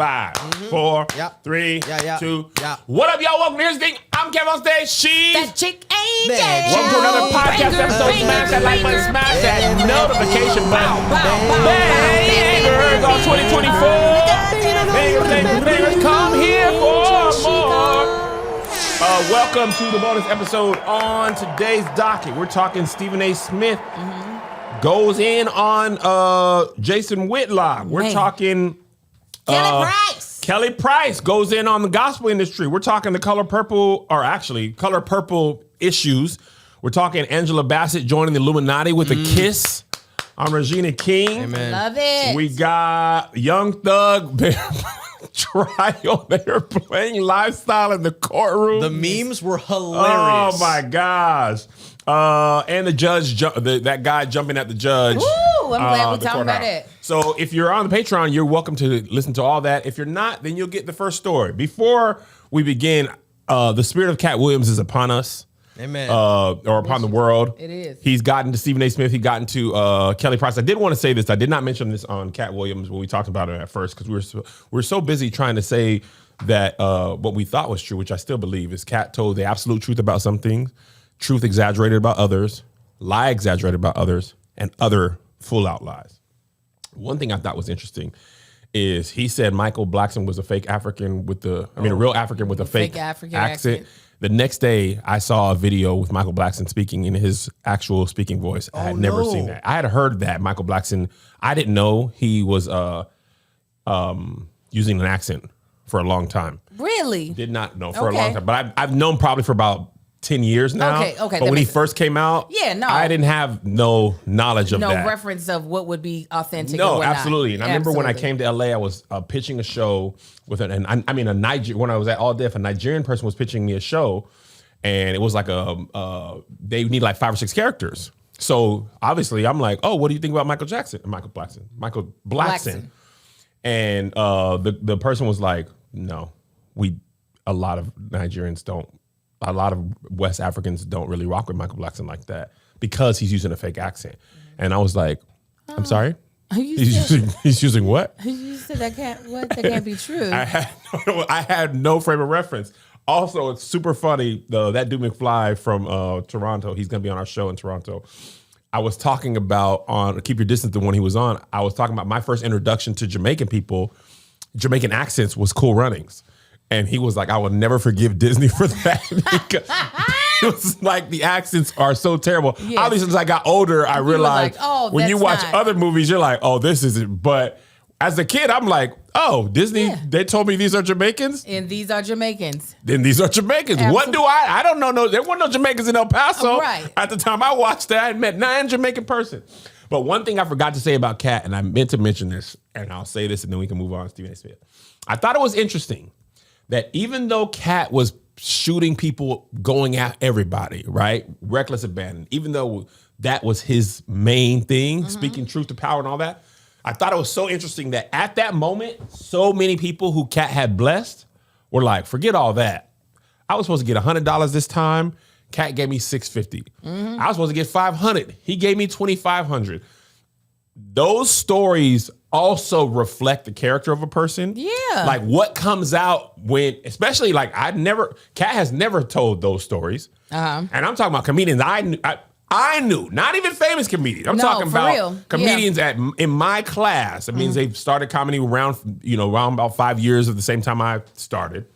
5, 4, 3, 2. What up, y'all? Welcome to Here's the Thing. I'm Kevin on stage. She's that chick Angel. Welcome to another podcast episode. Smash that like button, smash that notification button. Bangers on 2024. Bangers, come here for more. Welcome to the bonus episode. On today's docket, we're talking Stephen A. Smith goes in on Jason Whitlock. We're talking Kelly Price. Kelly Price goes in on the gospel industry. We're talking the Color Purple issues. We're talking Angela Bassett joining the Illuminati with a kiss on Regina King. Amen. Love it. We got Young Thug trial. They were playing Lifestyle in the courtroom. The memes were hilarious. Oh my gosh. And the judge, that guy jumping at the judge. Ooh, I'm glad we're talking about courthouse. it. So if you're on the Patreon, you're welcome to listen to all that. If you're not, then you'll get the first story. Before we begin, the spirit of Cat Williams is upon us. Amen. Or upon the world. It is. He's gotten to Stephen A. Smith. He gotten to Kelly Price. I did want to say this. I did not mention this on Cat Williams when we talked about it at first because we were so busy trying to say that what we thought was true, which I still believe, is Cat told the absolute truth about some things, truth exaggerated about others, lie exaggerated about others, and other full-out lies. One thing I thought was interesting is he said Michael Blackson was a fake African a real African with a fake African accent. The next day, I saw a video with Michael Blackson speaking in his actual speaking voice. I had never seen that. I had heard that Michael Blackson, I didn't know he was using an accent for a long time. Really? Did not know for a long time. But I've known probably for about 10 years now. Okay. But when he first came out, I didn't have no knowledge of that. No reference of what would be authentic. No, or absolutely. And I remember when I came to LA, I was pitching a show with when I was at All Diff, a Nigerian person was pitching me a show, and it was like they need like 5 or 6 characters. So obviously, I'm like, oh, what do you think about Michael Blackson? And the person was like, no, a lot of Nigerians don't. A lot of West Africans don't really rock with Michael Blackson like that because he's using a fake accent. And I was like, I'm sorry? He's using what? You said that can't be true. I had no frame of reference. Also, it's super funny, that dude McFly from Toronto, he's going to be on our show in Toronto. I was talking about on Keep Your Distance, the one he was on, I was talking about my first introduction to Jamaican people, Jamaican accents was Cool Runnings. And he was like, I will never forgive Disney for that. Because it was like the accents are so terrible. Yes. Obviously, as I got older, I realized when you watch other movies, you're like, oh, this isn't. But as a kid, I'm like, oh, Disney, they told me these are Jamaicans? And these are Jamaicans. Then these are Jamaicans. Absolutely. What do I don't know. There weren't no Jamaicans in El Paso. Right. At the time I watched that, I had met 9 Jamaican person. But one thing I forgot to say about Cat, and I meant to mention this, and I'll say this, and then we can move on to Stephen A. Smith. I thought it was interesting that even though Cat was shooting people, going at everybody, right? Reckless abandon, even though that was his main thing, speaking truth to power and all that, I thought it was so interesting that at that moment, so many people who Cat had blessed were like, forget all that. I was supposed to get $100 this time. Cat gave me $650. I was supposed to get $500. He gave me $2,500. Those stories also reflect the character of a person. Yeah. Like what comes out when, especially like Cat has never told those stories. And I'm talking about comedians I knew, not even famous comedians. I'm talking about comedians in my class. It means they've started comedy around about 5 years of the same time I started.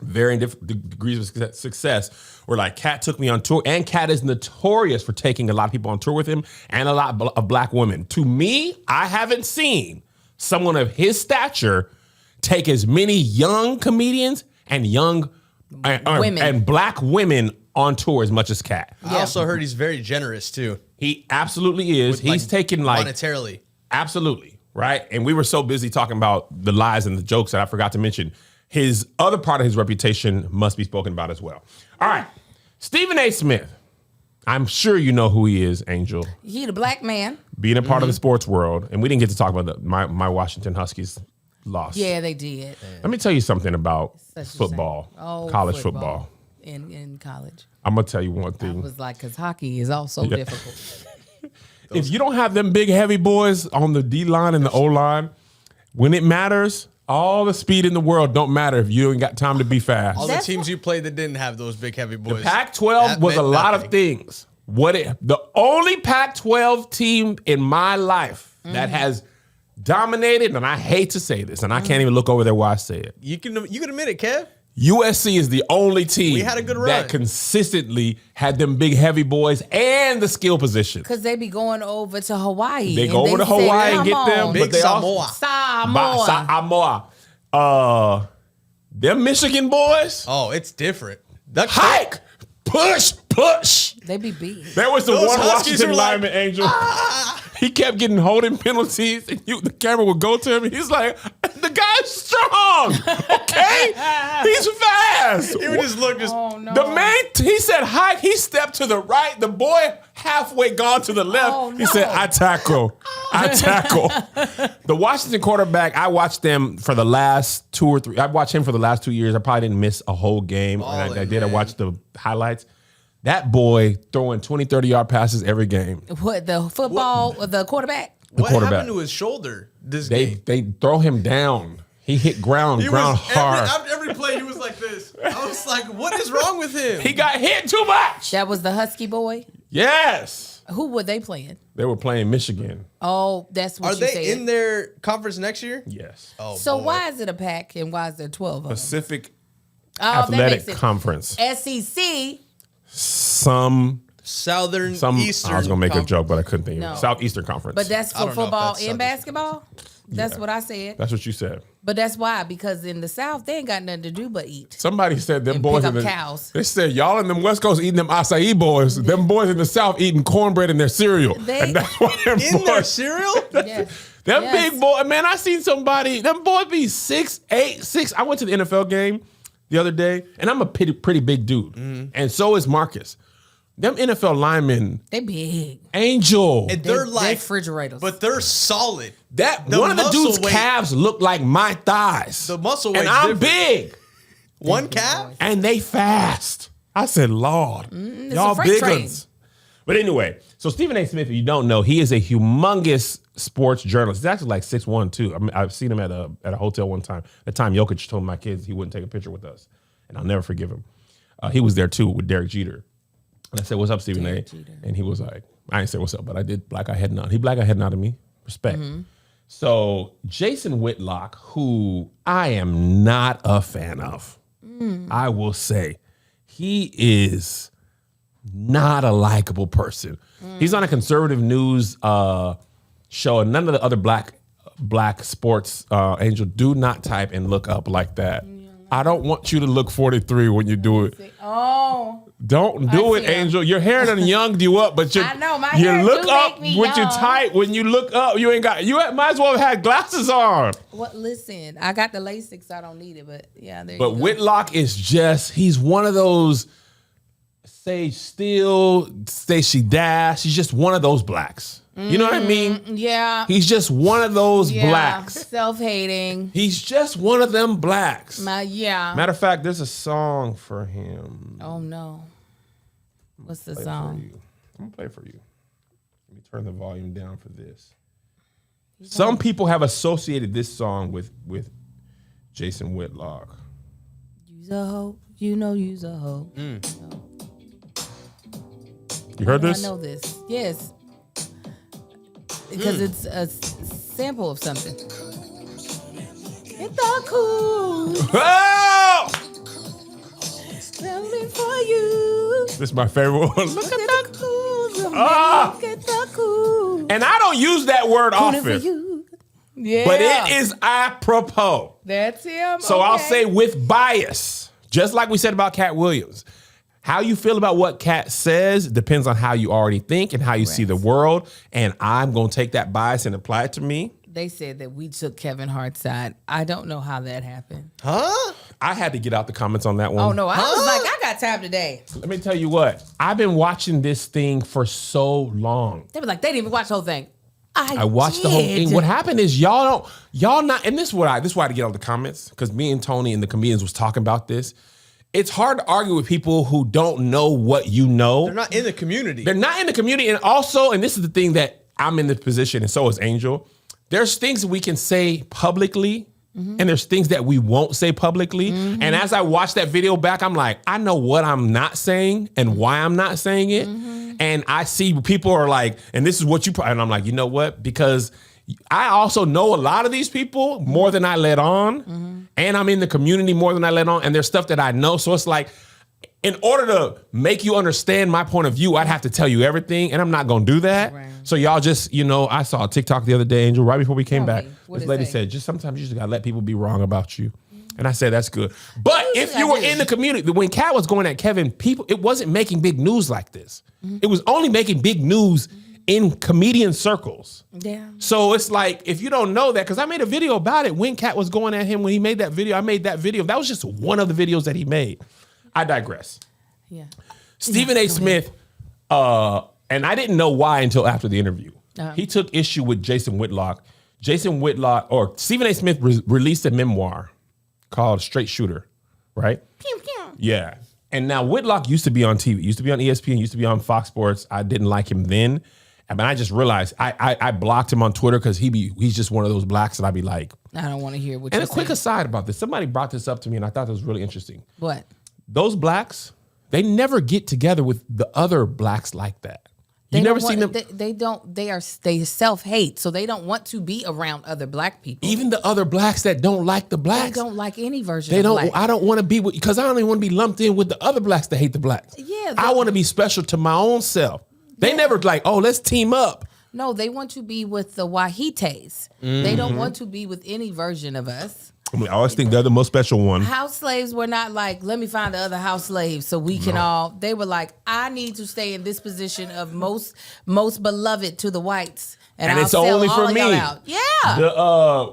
Varying different degrees of success. Where like Cat took me on tour, and Cat is notorious for taking a lot of people on tour with him and a lot of black women. To me, I haven't seen someone of his stature take as many young comedians and young women and black women on tour as much as Cat. I also heard he's very generous too. He absolutely is. He's taken like monetarily. Absolutely, right? And we were so busy talking about the lies and the jokes that I forgot to mention his other part of his reputation must be spoken about as well. All right. Stephen A. Smith. I'm sure you know who he is, Angel. He the black man. Being a part of the sports world. And we didn't get to talk about my Washington Huskies loss. Yeah, they did. Let me tell you something about football, college football. In college. I'm going to tell you one thing. I was like, because hockey is also difficult. If you don't have them big, heavy boys on the D line and the O line, when it matters, All the speed in the world don't matter if you ain't got time to be fast. All the That's teams you played that didn't have those big heavy boys. Pac-12 That was a meant lot nothing. of things. The only Pac-12 team in my life that has dominated, and I hate to say this, and I can't even look over there while I say it. You can admit it, Kev. USC is the only team We had a good run. that consistently had them big heavy boys and the skill position. Because they be going over to Hawaii. They and go over to say, Hawaii and "Come get them, on, Big but they also Samoa. Samoa. Them Michigan boys, Oh, it's different. That hike, push. They be beat. There was the Those one Huskies Washington were like, lineman, Angel. He kept getting holding penalties, and the camera would go to him, and he's like, "The guy's strong, okay? He's fast." He would just look. Oh, no. The man, he said hike. He stepped to the right. The boy halfway gone to the left. Oh, He said, no. "I tackle. The Washington quarterback. I watched them for the last 2 or 3. I watched him for the last 2 years. I probably didn't miss a whole game. And I did. I man. watched the highlights. That boy throwing 20, 30-yard passes every game. What, the football, the quarterback? What quarterback. happened to his shoulder this game? They throw him down. He hit ground hard. After every play, he was like this. I was like, what is wrong with him? He got hit too much. That was the Husky boy? Yes. Who were they playing? They were playing Michigan. Oh, that's what Are you they said. in their conference next year? Yes. Oh, So boy. why is it a pack and why is there 12 of them? Pacific Oh, that Athletic makes it. Conference. SEC. Some Southern Eastern. I was gonna make a Conference. joke, but I couldn't think of No. it. Southeastern Conference. But that's I for don't know if football that's and Southeastern. basketball? That's what I said. That's what you said. But that's why, because in the South, they ain't got nothing to do but eat. Somebody said them And boys pick in up the cows. They said y'all in them West Coast eating them acai boys. Them boys in the South eating cornbread in their cereal. They- and that's why them In their boys. cereal? Yes. Them Yes. big boy, man. I seen somebody. Them boys be 6'8", 6. I went to the NFL game the other day, and I'm a pretty big dude, and so is Marcus. Them NFL linemen, They big. Angel. And they're They like refrigerators. but they're solid. That the one of the muscle dude's weight- calves look like my thighs. The muscle and weight's I'm different. big, One calf? and they fast. I said, Lord, y'all a freight big train. ones. But anyway, so Stephen A. Smith, if you don't know, he is a humongous sports journalist. He's actually like 6'1", too. I mean, I've seen him at a hotel one time. The time Jokic told my kids he wouldn't take a picture with us, and I'll never forgive him. He was there too with Derek Jeter. And I said, "What's up, Stephen A?" And he was like, I didn't say what's up, but I did black eye head nod. He black eye head nod to me. Respect. So Jason Whitlock, who I am not a fan of, I will say, he is not a likable person. He's on a conservative news show, and none of the other black sports Angel, do not type and look up like that. I don't want you to look 43 when you do it. Oh. Don't do I it, see 'em. Angel. Your hair done younged you up, but I know, my you hair look do up make me with your young. tight. When you look up, you ain't got. You might as well have had glasses on. Well, listen, I got the LASIK, so I don't need it, but yeah, there But you go. Whitlock is just—he's one of those Sage Steele, Stacey Dash. He's just one of those blacks. You know what I mean? Yeah. He's just one of those yeah. blacks. Self-hating. He's just one of them blacks. Yeah. Matter of fact, there's a song for him. Oh, no. What's the Play for song? you. I'm gonna play for you. Let me turn the volume down for this. Some people have associated this song with Jason Whitlock. Use a hoe. You know use a hoe. You heard I this? know this. Yes. Because it's a sample of something. It's all cool. Oh! Coming for you. This is my favorite one. Look at the cool. Ah! Look at the cool. And I don't use that word Coming for often, you. Yeah. but it is apropos. That's him. So I'll Okay. say with bias, just like we said about Cat Williams. How you feel about what Cat says depends on how you already think and how you see the world. And I'm going to take that bias and apply it to me. They said that we took Kevin Hart's side. I don't know how that happened. Huh? I had to get out the comments on that one. Oh, no. I was like, I got time today. Let me tell you what. I've been watching this thing for so long. They were like, they didn't even watch the whole thing. I watched the whole thing. What happened is y'all not, and this is why I had to get out the comments, because me and Tony and the comedians was talking about this. It's hard to argue with people who don't know what you know. They're not in the community. They're not in the community. And also, and this is the thing that I'm in this position, and so is Angel, there's things that we can say publicly and there's things that we won't say publicly. And as I watch that video back, I'm like, I know what I'm not saying and why I'm not saying it. And I see people are like, and this is what you, and I'm like, you know what? Because I also know a lot of these people more than I let on. And I'm in the community more than I let on. And there's stuff that I know. So it's like, in order to make you understand my point of view, I'd have to tell you everything, and I'm not going to do that. Right. So y'all just, I saw a TikTok the other day, Angel, right before we came back. This lady said, just sometimes you just got to let people be wrong about you. And I said, that's good. But if you were in the community, when Kat was going at Kevin, it wasn't making big news like this. It was only making big news in comedian circles. Yeah. So it's like, if you don't know that, because I made a video about it when Kat was going at him, when he made that video, I made that video. That was just one of the videos that he made. I digress. Yeah. Stephen A. Smith, and I didn't know why until after the interview. He took issue with Jason Whitlock. Stephen A. Smith released a memoir called Straight Shooter, right? Pew, pew. Yeah. And now Whitlock used to be on TV, used to be on ESPN, used to be on Fox Sports. I didn't like him then. And I just realized I blocked him on Twitter because he's just one of those blacks that I'd be like, I don't want to hear what you're saying. And a quick aside about this. Somebody brought this up to me and I thought that was really interesting. What? Those blacks, they never get together with the other blacks like that. You never seen them. They self-hate, so they don't want to be around other black people. Even the other blacks that don't like the blacks. They don't like any version of black. I don't want to be with, because I don't even want to be lumped in with the other blacks that hate the blacks. Yeah. I want to be special to my own self. They never like, oh, let's team up. No, they want to be with the Wahites. They don't want to be with any version of us. I always think they're the most special one. House slaves were not like, let me find the other house slaves so we can all. They were like, I need to stay in this position of most beloved to the whites, and I'll it's sell only all for of me. y'all out. Yeah.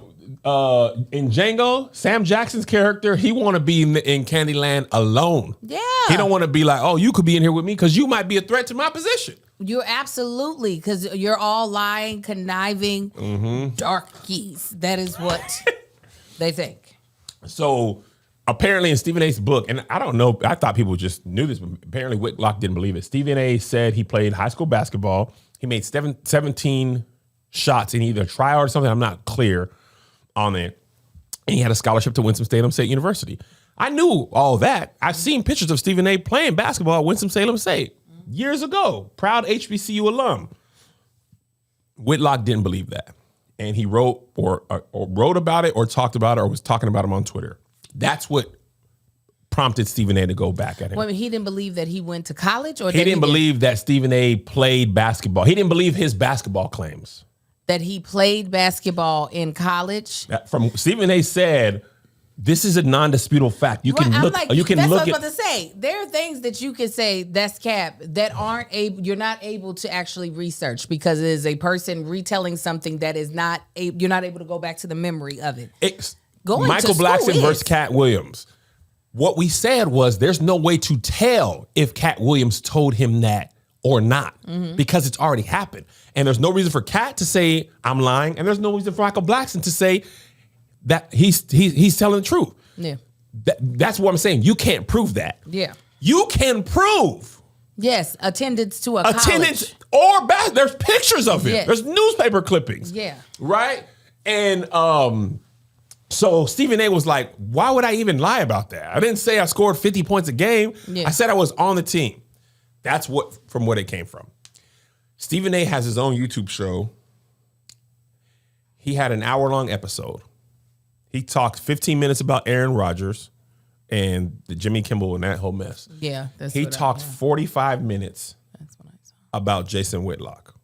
In Django, Sam Jackson's character, he want to be in Candyland alone. Yeah. He don't want to be like, oh, you could be in here with me because you might be a threat to my position. You're absolutely, because you're all lying, conniving darkies. That is what they think. So apparently in Stephen A's book, and I don't know, I thought people just knew this, but apparently Whitlock didn't believe it. Stephen A said he played high school basketball. He made 17 shots in either a tryout or something. I'm not clear on it. And he had a scholarship to Winston-Salem State University. I knew all that. I've seen pictures of Stephen A playing basketball at Winston-Salem State years ago. Proud HBCU alum. Whitlock didn't believe that. And he wrote or wrote about it or talked about it or was talking about him on Twitter. That's what prompted Stephen A to go back at him. Wait, he didn't believe that he went to college? Or he didn't believe that Stephen A played basketball. He didn't believe his basketball claims. That he played basketball in college? From Stephen A said, this is a non-disputable fact. You can look. You can that's look. What I was about to say. There are things that you can say that's cap that aren't able. You're not able to actually research because it is a person retelling something that is not. You're not able to go back to the memory of it. Michael Blackson versus Cat Williams. What we said was there's no way to tell if Cat Williams told him that or not because it's already happened, and there's no reason for Cat to say I'm lying, and there's no reason for Michael Blackson to say that he's telling the truth. Yeah. That's what I'm saying. You can't prove that. Yeah. You can prove. Yes, attendance to a college. Attendance or back. There's pictures of it. Yes. There's newspaper clippings. Yeah. Right? And so Stephen A was like, why would I even lie about that? I didn't say I scored 50 points a game. Yeah. I said I was on the team. That's from what it came from. Stephen A has his own YouTube show. He had an hour-long episode. He talked 15 minutes about Aaron Rodgers and the Jimmy Kimmel and that whole mess. Yeah. He talked 45 minutes about Jason Whitlock.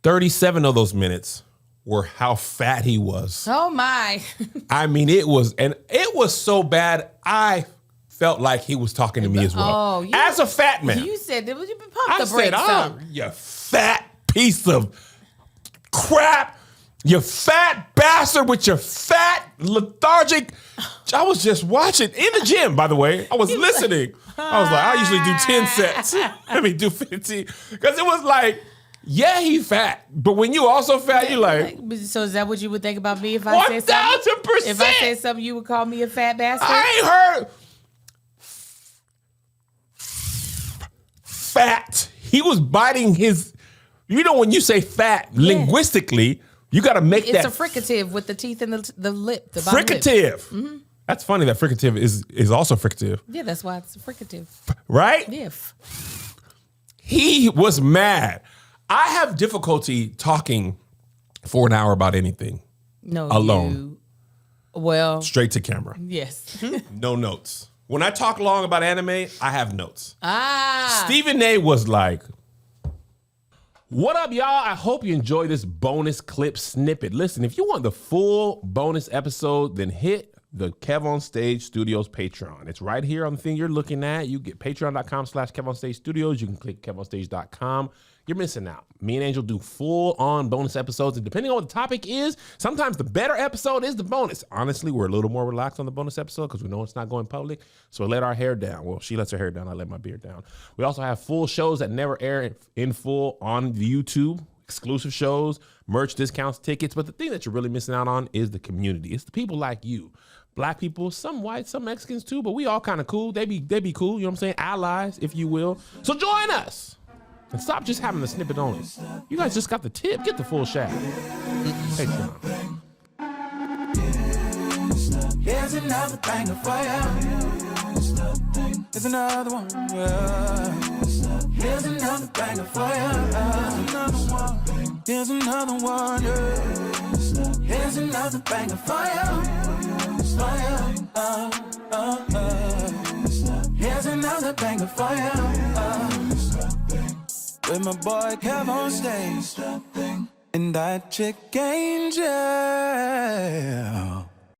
37 of those minutes were how fat he was. Oh my. I mean, it was so bad, I felt like he was talking to me as well. Oh, as a fat man. You said, pump the brakes on. You fat piece of crap. You fat bastard with your fat, lethargic. I was just watching in the gym, by the way. I was listening. I was like, I usually do 10 sets. Let me do 15. Because it was like, yeah, he fat. But when you also fat, you're like. So is that what you would think about me if I said something? 1000%. If I said something, you would call me a fat bastard? I ain't heard fat. He was biting his, when you say fat, linguistically, You got to make It's that. a fricative with the teeth and the lip. The bottom lip. Fricative. That's funny that fricative is also fricative. Yeah, that's why it's a fricative. Right? Yeah. He was mad. I have difficulty talking for an hour about anything. No. Alone. Well. Straight to camera. Yes. No notes. When I talk long about anime, I have notes. Ah. Stephen A was like, what up, y'all? I hope you enjoy this bonus clip snippet. Listen, if you want the full bonus episode, then hit the Kev on Stage Studios Patreon. It's right here on the thing you're looking at. You get patreon.com/Kev on Stage Studios. You can click kevonstage.com. You're missing out. Me and Angel do full-on bonus episodes, and depending on what the topic is, sometimes the better episode is the bonus. Honestly, we're a little more relaxed on the bonus episode because we know it's not going public, so we let our hair down. Well, she lets her hair down. I let my beard down. We also have full shows that never air in full on YouTube, exclusive shows, merch discounts, tickets. But the thing that you're really missing out on is the community. It's the people like you. Black people, some white, some Mexicans too, but we all kind of cool. They be cool, you know what I'm saying? Allies, if you will. So join us. And stop just having the snippet only. You guys just got the tip. Get the full shaft. Patreon. Here's another banger for you. Here's another one. Yeah. Here's another banger for you. Here's another one. Yeah. Here's another banger for you. Here's another banger for you. With my boy Kev on Stage and that chick Angel.